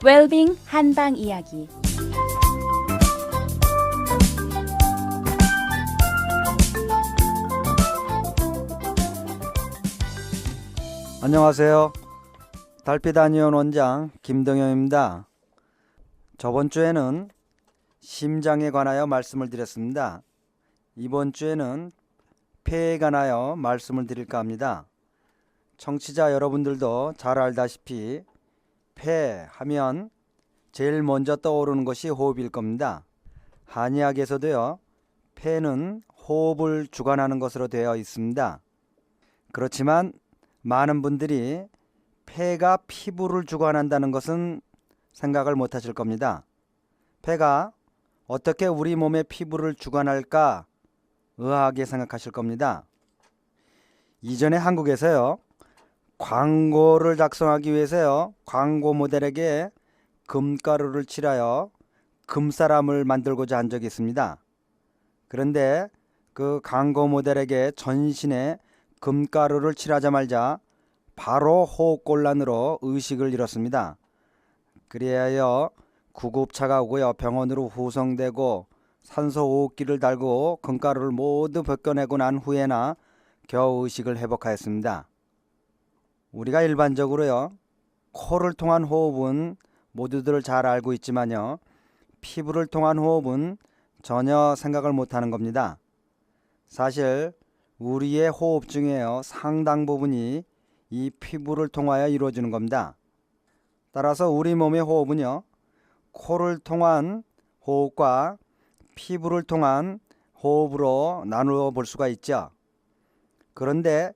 웰빙 한방 이야기. 안녕하세요. 달빛아니온 원장 김동영입니다. 저번 주에는 심장에 관하여 말씀을 드렸습니다. 이번 주에는 폐에 관하여 말씀을 드릴까 합니다. 청취자 여러분들도 잘 알다시피 폐 하면 제일 먼저 떠오르는 것이 호흡일 겁니다. 한의학에서도요, 폐는 호흡을 주관하는 것으로 되어 있습니다. 그렇지만 많은 분들이 폐가 피부를 주관한다는 것은 생각을 못 하실 겁니다. 폐가 어떻게 우리 몸의 피부를 주관할까 의아하게 생각하실 겁니다. 이전에 한국에서요, 광고를 작성하기 위해서요, 광고 모델에게 금가루를 칠하여 금사람을 만들고자 한 적이 있습니다. 그런데 그 광고 모델에게 전신에 금가루를 칠하자마자 바로 호흡곤란으로 의식을 잃었습니다. 그리하여 구급차가 오고요, 병원으로 후송되고 산소호흡기를 달고 금가루를 모두 벗겨내고 난 후에나 겨우 의식을 회복하였습니다. 우리가 일반적으로요, 코를 통한 호흡은 모두들 잘 알고 있지만요, 피부를 통한 호흡은 전혀 생각을 못하는 겁니다. 사실 우리의 호흡 중에요, 상당 부분이 이 피부를 통하여 이루어지는 겁니다. 따라서 우리 몸의 호흡은요, 코를 통한 호흡과 피부를 통한 호흡으로 나누어 볼 수가 있죠. 그런데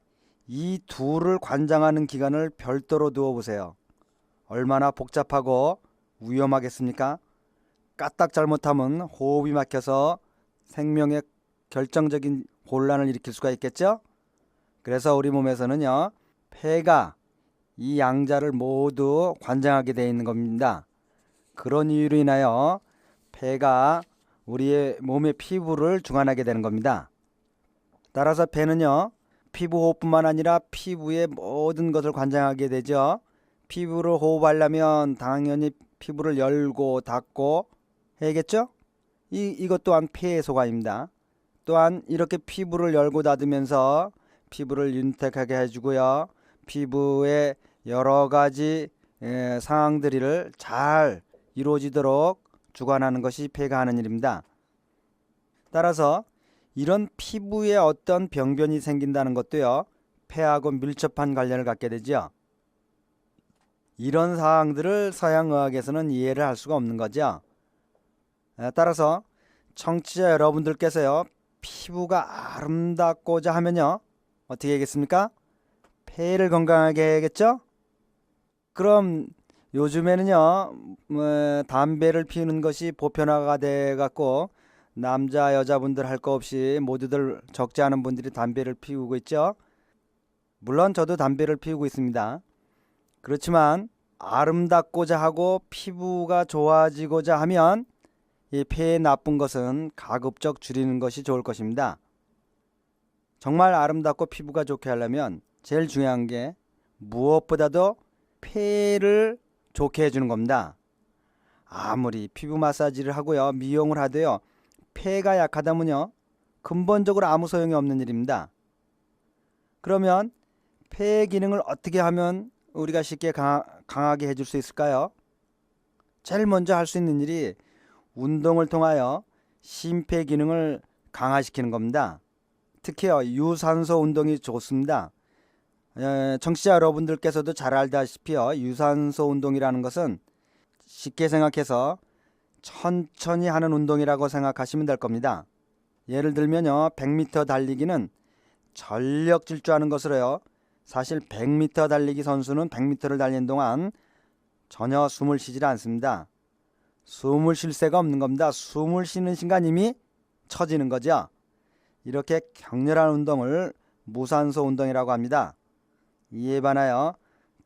이 둘을 관장하는 기관을 별도로 두어 보세요. 얼마나 복잡하고 위험하겠습니까? 까딱 잘못하면 호흡이 막혀서 생명에 결정적인 혼란을 일으킬 수가 있겠죠. 그래서 우리 몸에서는요, 폐가 이 양자를 모두 관장하게 되어 있는 겁니다. 그런 이유로 인하여 폐가 우리의 몸의 피부를 주관하게 되는 겁니다. 따라서 폐는요, 피부 호흡뿐만 아니라 피부의 모든 것을 관장하게 되죠. 피부를 호흡하려면 당연히 피부를 열고 닫고 해야겠죠. 이것 또한 폐의 소관입니다. 또한 이렇게 피부를 열고 닫으면서 피부를 윤택하게 해주고요, 피부의 여러 가지 상황들을 잘 이루어지도록 주관하는 것이 폐가 하는 일입니다. 따라서 이런 피부에 어떤 병변이 생긴다는 것도요, 폐하고 밀접한 관련을 갖게 되죠. 이런 사항들을 서양의학에서는 이해를 할 수가 없는 거죠. 따라서 청취자 여러분들께서요, 피부가 아름답고자 하면요, 어떻게 하겠습니까? 폐를 건강하게 해야겠죠? 그럼 요즘에는요, 담배를 피우는 것이 보편화가 돼 갖고 남자 여자분들 할 거 없이 모두들 적지 않은 분들이 담배를 피우고 있죠. 물론 저도 담배를 피우고 있습니다. 그렇지만 아름답고자 하고 피부가 좋아지고자 하면 이 폐에 나쁜 것은 가급적 줄이는 것이 좋을 것입니다. 정말 아름답고 피부가 좋게 하려면 제일 중요한 게 무엇보다도 폐를 좋게 해주는 겁니다. 아무리 피부 마사지를 하고요, 미용을 하도요, 폐가 약하다면요, 근본적으로 아무 소용이 없는 일입니다. 그러면 폐의 기능을 어떻게 하면 우리가 쉽게 강하게 해줄 수 있을까요? 제일 먼저 할 수 있는 일이 운동을 통하여 심폐 기능을 강화시키는 겁니다. 특히요, 유산소 운동이 좋습니다. 청취자 여러분들께서도 잘 알다시피요, 유산소 운동이라는 것은 쉽게 생각해서 천천히 하는 운동이라고 생각하시면 될 겁니다. 예를 들면요, 100m 달리기는 전력 질주하는 것으로요, 사실 100m 달리기 선수는 100m를 달리는 동안 전혀 숨을 쉬질 않습니다. 숨을 쉴 새가 없는 겁니다. 숨을 쉬는 순간 이미 처지는 거죠. 이렇게 격렬한 운동을 무산소 운동이라고 합니다. 이에 반하여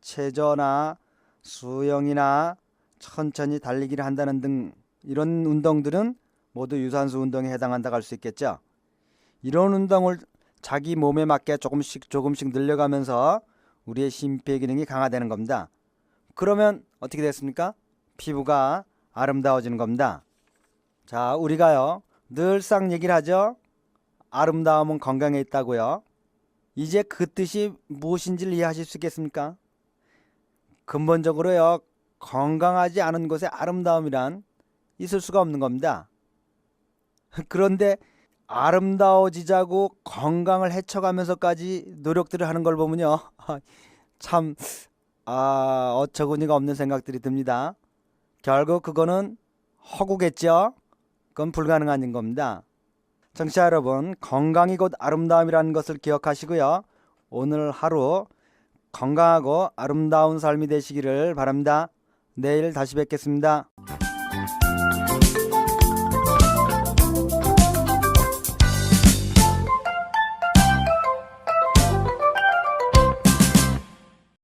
체조나 수영이나 천천히 달리기를 한다는 등 이런 운동들은 모두 유산소 운동에 해당한다고 할 수 있겠죠. 이런 운동을 자기 몸에 맞게 조금씩 늘려가면서 우리의 심폐 기능이 강화되는 겁니다. 그러면 어떻게 됐습니까? 피부가 아름다워지는 겁니다. 자, 우리가요 늘상 얘기를 하죠. 아름다움은 건강에 있다고요. 이제 그 뜻이 무엇인지를 이해하실 수 있겠습니까? 근본적으로요 건강하지 않은 곳에 아름다움이란 있을 수가 없는 겁니다. 그런데 아름다워지자고 건강을 해쳐가면서까지 노력들을 하는 걸 보면요 참 어처구니가 없는 생각들이 듭니다. 결국 그거는 허구겠죠. 그건 불가능한 겁니다. 청취자 여러분, 건강이 곧 아름다움이라는 것을 기억하시고요. 오늘 하루 건강하고 아름다운 삶이 되시기를 바랍니다. 내일 다시 뵙겠습니다.